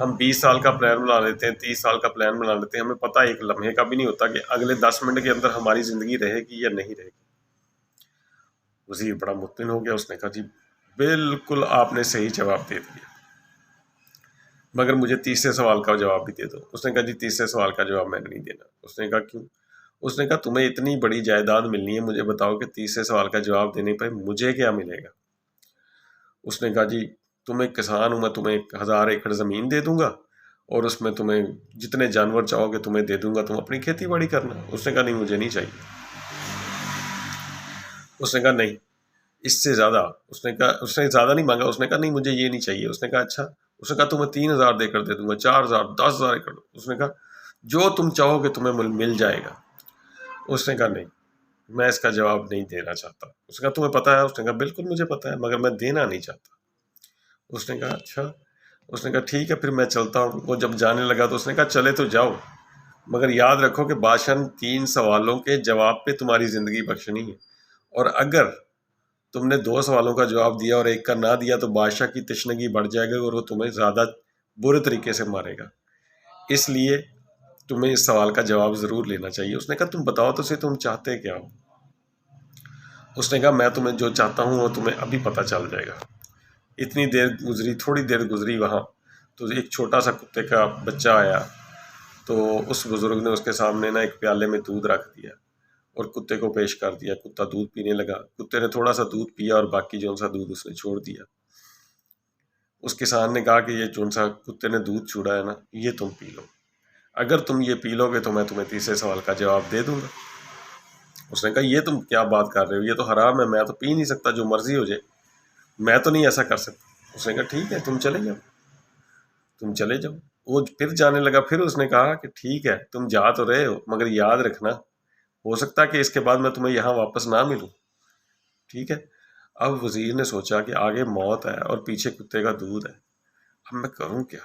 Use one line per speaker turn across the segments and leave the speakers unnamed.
ہم 20 سال کا پلان بنا لیتے ہیں، 30 سال کا پلان بنا لیتے ہیں، ہمیں پتہ ایک لمحے کا بھی نہیں ہوتا کہ اگلے 10 منٹ کے اندر ہماری زندگی رہے گی یا نہیں رہے گی۔ وزیر بڑا مطمئن ہو گیا، اس نے کہا جی بالکل آپ نے صحیح جواب دے دیا، مگر مجھے تیسرے سوال کا جواب بھی دے دو۔ اس نے کہا جی تیسرے سوال کا جواب میں نے نہیں دینا۔ اس نے کہا کیوں؟ اس نے کہا تمہیں اتنی بڑی جائیداد ملنی ہے، مجھے بتاؤ کہ تیسرے سوال کا جواب دینے پہ مجھے کیا ملے گا؟ اس نے کہا جی تم ایک کسان ہوں، میں تمہیں 1000 ایکڑ زمین دے دوں گا اور اس میں تمہیں جتنے جانور چاہو گے تمہیں دے دوں گا، تم اپنی کھیتی باڑی کرنا۔ اس نے کہا نہیں مجھے نہیں چاہیے۔ اس نے کہا نہیں اس سے زیادہ، اس نے کہا اس نے زیادہ نہیں مانگا، اس نے کہا نہیں مجھے یہ نہیں چاہیے۔ اس نے کہا اچھا؟ اس نے کہا تمہیں 3000 ایکڑ دے دوں گا، 4000، 10,000 ایکڑ۔ اس نے کہا جو تم چاہو گے تمہیں مل جائے گا۔ اس نے کہا نہیں میں اس کا جواب نہیں دینا چاہتا۔ اس نے کہا تمہیں پتا ہے؟ اس نے کہا بالکل مجھے پتا ہے، مگر میں دینا نہیں چاہتا۔ اس نے کہا اچھا؟ اس نے کہا ٹھیک ہے پھر میں چلتا ہوں۔ وہ جب جانے لگا تو اس نے کہا چلے تو جاؤ، مگر یاد رکھو کہ بادشاہ نے 3 سوالوں کے جواب پہ تمہاری زندگی بخشنی ہے، اور اگر تم نے 2 سوالوں کا جواب دیا اور ایک کا نہ دیا تو بادشاہ کی تشنگی بڑھ جائے گا اور وہ تمہیں زیادہ برے طریقے سے مارے گا، اس لیے تمہیں اس سوال کا جواب ضرور لینا چاہیے۔ اس نے کہا تم بتاؤ تو صحیح تم چاہتے کیا ہو؟ اس نے کہا میں تمہیں جو چاہتا ہوں وہ تمہیں ابھی پتہ چل جائے گا۔ اتنی دیر گزری، تھوڑی دیر گزری وہاں تو ایک چھوٹا سا کتے کا بچہ آیا، تو اس بزرگ نے اس کے سامنے نا ایک پیالے میں دودھ رکھ دیا اور کتے کو پیش کر دیا۔ کتا دودھ پینے لگا، کتے نے تھوڑا سا دودھ پیا اور باقی جو سا دودھ اس نے چھوڑ دیا۔ اس کسان نے کہا کہ یہ جو سا کتے نے دودھ چھوڑا ہے نا یہ تم پی لو، اگر تم یہ پی لو گے تو میں تمہیں تیسرے سوال کا جواب دے دوں گا۔ اس نے کہا یہ تم کیا بات کر رہے ہو، یہ تو حرام ہے، میں تو پی نہیں سکتا، جو مرضی ہو جائے، میں تو نہیں ایسا کر سکتا۔ اس نے کہا ٹھیک ہے تم چلے جاؤ، تم چلے جاؤ۔ وہ پھر جانے لگا، پھر اس نے کہا کہ ٹھیک ہے تم جا تو رہے ہو مگر یاد رکھنا ہو سکتا ہے کہ اس کے بعد میں تمہیں یہاں واپس نہ ملوں، ٹھیک ہے؟ اب وزیر نے سوچا کہ آگے موت ہے اور پیچھے کتے کا دودھ ہے، اب میں کروں کیا؟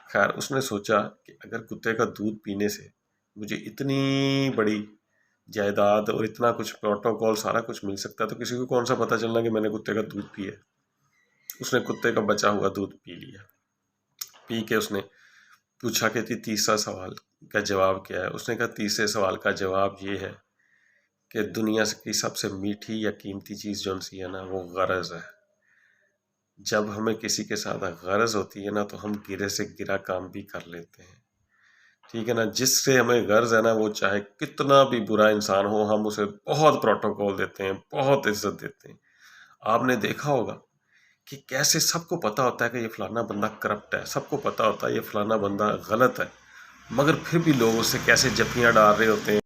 خیر اس نے سوچا کہ اگر کتے کا دودھ پینے سے مجھے اتنی بڑی جائیداد اور اتنا کچھ پروٹوکول سارا کچھ مل سکتا ہے تو کسی کو کون سا پتہ چلنا کہ میں نے کتے کا دودھ پیا ہے۔ اس نے کتے کا بچا ہوا دودھ پی لیا۔ پی کے اس نے پوچھا کہ تیسرا سوال کا جواب کیا ہے؟ اس نے کہا تیسرے سوال کا جواب یہ ہے کہ دنیا کی سب سے میٹھی یا قیمتی چیز جو سی ہے نا وہ غرض ہے۔ جب ہمیں کسی کے ساتھ غرض ہوتی ہے نا تو ہم گرے سے گرا کام بھی کر لیتے ہیں، ٹھیک ہے نا؟ جس سے ہمیں غرض ہے نا وہ چاہے کتنا بھی برا انسان ہو ہم اسے بہت پروٹوکول دیتے ہیں، بہت عزت دیتے ہیں۔ آپ نے دیکھا ہوگا کہ کیسے سب کو پتہ ہوتا ہے کہ یہ فلانا بندہ کرپٹ ہے، سب کو پتہ ہوتا ہے یہ فلانا بندہ غلط ہے، مگر پھر بھی لوگ اس سے کیسے جفیاں ڈال رہے ہوتے ہیں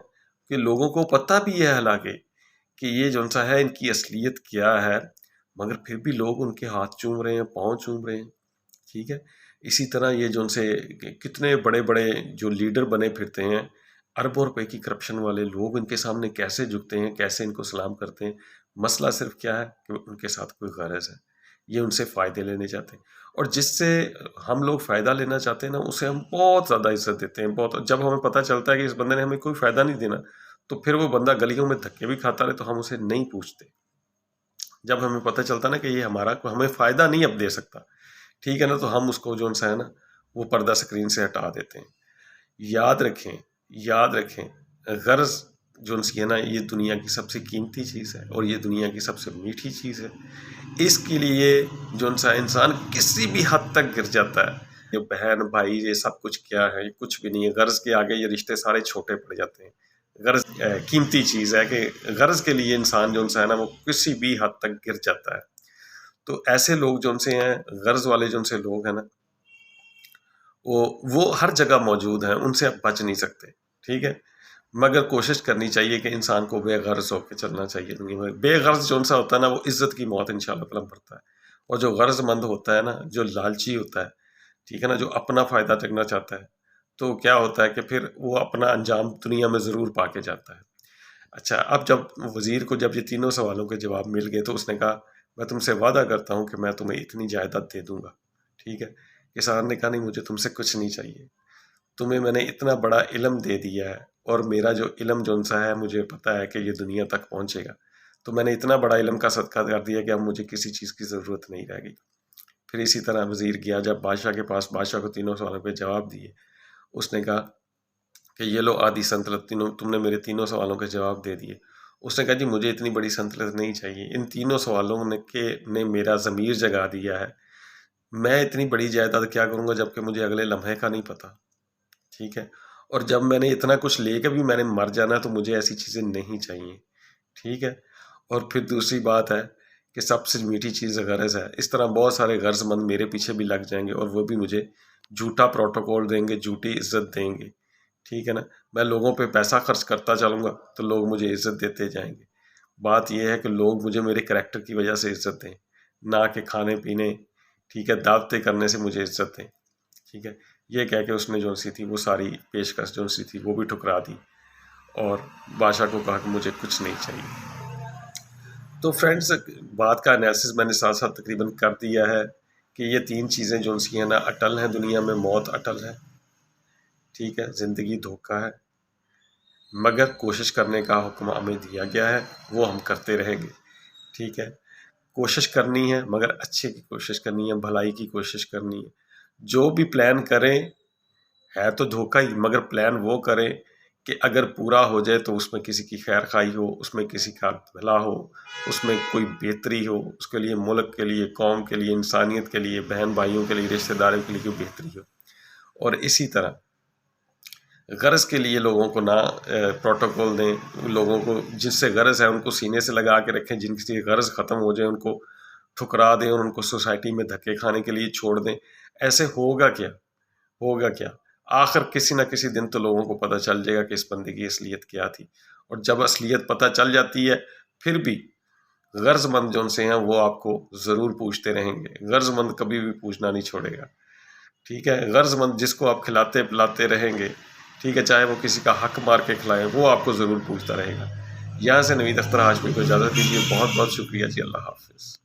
کہ لوگوں کو پتہ بھی ہے حالانکہ کہ یہ جو سا ہے ان کی اصلیت کیا ہے، مگر پھر بھی لوگ ان کے ہاتھ چوم رہے ہیں، پاؤں چوم رہے ہیں، ٹھیک ہے؟ اسی طرح یہ جو سے کتنے بڑے بڑے جو لیڈر بنے پھرتے ہیں، اربوں روپے کی کرپشن والے لوگ ان کے سامنے کیسے جھکتے ہیں، کیسے ان کو سلام کرتے ہیں۔ مسئلہ صرف کیا ہے کہ ان کے ساتھ کوئی غرض ہے، یہ ان سے فائدے لینے چاہتے ہیں، اور جس سے ہم لوگ فائدہ لینا چاہتے ہیں نا اسے ہم بہت زیادہ عزت دیتے ہیں، بہت۔ جب ہمیں پتہ چلتا ہے کہ اس بندے نے ہمیں کوئی فائدہ نہیں دینا تو پھر وہ بندہ گلیوں میں دھکے بھی کھاتا رہے تو ہم اسے نہیں پوچھتے۔ جب ہمیں پتہ چلتا نا کہ یہ ہمیں فائدہ نہیں اب دے سکتا، ٹھیک ہے نا، تو ہم اس کو جو سا ہے نا وہ پردہ سکرین سے ہٹا دیتے ہیں۔ یاد رکھیں، یاد رکھیں، غرض جو سی ہے نا یہ دنیا کی سب سے قیمتی چیز ہے اور یہ دنیا کی سب سے میٹھی چیز ہے۔ اس کے لیے جو سا انسان کسی بھی حد تک گر جاتا ہے، یہ بہن بھائی یہ سب کچھ کیا ہے، یہ کچھ بھی نہیں ہے، غرض کے آگے یہ رشتے سارے چھوٹے پڑ جاتے ہیں۔ غرض قیمتی چیز ہے کہ غرض کے لیے انسان جو سا ہے نا وہ کسی بھی حد تک گر جاتا ہے۔ تو ایسے لوگ جو سے ہیں، غرض والے جو سے لوگ ہیں نا وہ ہر جگہ موجود ہیں، ان سے آپ بچ نہیں سکتے، ٹھیک ہے؟ مگر کوشش کرنی چاہیے کہ انسان کو بے غرض ہو کے چلنا چاہیے دنیا میں۔ بے غرض جو سا ہوتا ہے نا وہ عزت کی موت انشاءاللہ تعالیٰ مرتا ہے، اور جو غرض مند ہوتا ہے نا، جو لالچی ہوتا ہے، ٹھیک ہے نا، جو اپنا فائدہ چکنا چاہتا ہے، تو کیا ہوتا ہے کہ پھر وہ اپنا انجام دنیا میں ضرور پا کے جاتا ہے۔ اچھا اب جب وزیر کو جب یہ تینوں سوالوں کے جواب مل گئے تو اس نے کہا میں تم سے وعدہ کرتا ہوں کہ میں تمہیں اتنی جائیداد دے دوں گا، ٹھیک ہے؟ کسان نے کہا نہیں مجھے تم سے کچھ نہیں چاہیے، تمہیں میں نے اتنا بڑا علم دے دیا ہے اور میرا جو علم جو سا ہے مجھے پتا ہے کہ یہ دنیا تک پہنچے گا، تو میں نے اتنا بڑا علم کا صدقہ کر دیا کہ اب مجھے کسی چیز کی ضرورت نہیں رہ گئی۔ پھر اسی طرح وزیر گیا جب بادشاہ کے پاس، بادشاہ کو تینوں سوالوں پہ جواب دیے. اس نے کہا کہ یہ لو آدھی سلطنت، تم نے میرے تینوں سوالوں کے جواب دے دیے. اس نے کہا جی مجھے اتنی بڑی سلطنت نہیں چاہیے، ان تینوں سوالوں نے میرا ضمیر جگا دیا ہے. میں اتنی بڑی جائیداد کیا کروں گا جب کہ مجھے اگلے لمحے کا نہیں پتا. ٹھیک ہے، اور جب میں نے اتنا کچھ لے کے بھی میں نے مر جانا تو مجھے ایسی چیزیں نہیں چاہیے. ٹھیک ہے، اور پھر دوسری بات ہے کہ سب سے میٹھی چیز غرض ہے. اس طرح بہت سارے غرض مند میرے پیچھے بھی لگ جائیں گے اور وہ بھی مجھے جھوٹا پروٹوکول دیں گے، جھوٹی عزت دیں گے. ٹھیک ہے نا، میں لوگوں پہ پیسہ خرچ کرتا چلوں گا تو لوگ مجھے عزت دیتے جائیں گے. بات یہ ہے کہ لوگ مجھے میرے کریکٹر کی وجہ سے عزت دیں، نہ کہ کھانے پینے، ٹھیک ہے، دعوتیں کرنے سے مجھے عزت دیں. ٹھیک ہے، یہ کہہ کے اس نے جو سی تھی وہ ساری پیشکش جو سی تھی وہ بھی ٹھکرا دی اور بادشاہ کو کہا کہ مجھے کچھ نہیں چاہیے. تو فرینڈز، بات کا انالیسس میں نے ساتھ ساتھ تقریباً کر دیا ہے کہ یہ تین چیزیں جو سی ہیں نا اٹل ہیں دنیا میں. موت اٹل ہے، ٹھیک ہے، زندگی دھوکہ ہے، مگر کوشش کرنے کا حکم ہمیں دیا گیا ہے، وہ ہم کرتے رہیں گے. ٹھیک ہے، کوشش کرنی ہے مگر اچھے کی کوشش کرنی ہے، بھلائی کی کوشش کرنی ہے. جو بھی پلان کریں ہے تو دھوکہ ہی، مگر پلان وہ کریں کہ اگر پورا ہو جائے تو اس میں کسی کی خیر خواہی ہو، اس میں کسی کا بھلا ہو، اس میں کوئی بہتری ہو، اس کے لیے ملک کے لیے، قوم کے لیے، انسانیت کے لیے، بہن بھائیوں کے لیے، رشتہ داروں کے لیے کوئی بہتری ہو. اور اسی طرح غرض کے لیے لوگوں کو نہ پروٹوکول دیں، لوگوں کو جس سے غرض ہے ان کو سینے سے لگا کے رکھیں، جن کی غرض ختم ہو جائے ان کو ٹھکرا دیں اور ان کو سوسائٹی میں دھکے کھانے کے لیے چھوڑ دیں. ایسے ہوگا کیا؟ آخر کسی نہ کسی دن تو لوگوں کو پتہ چل جائے گا کہ اس بندے کی اصلیت کیا تھی. اور جب اصلیت پتہ چل جاتی ہے پھر بھی غرض مند جو سے ہیں وہ آپ کو ضرور پوچھتے رہیں گے. غرض مند کبھی بھی پوچھنا نہیں چھوڑے گا. ٹھیک ہے، غرض مند جس کو آپ کھلاتے پلاتے رہیں گے، ٹھیک ہے، چاہے وہ کسی کا حق مار کے کھلائیں، وہ آپ کو ضرور پوچھتا رہے گا. یہاں سے نوید اختر ہاشمی کو اجازت دیجیے. بہت بہت شکریہ جی. اللہ حافظ.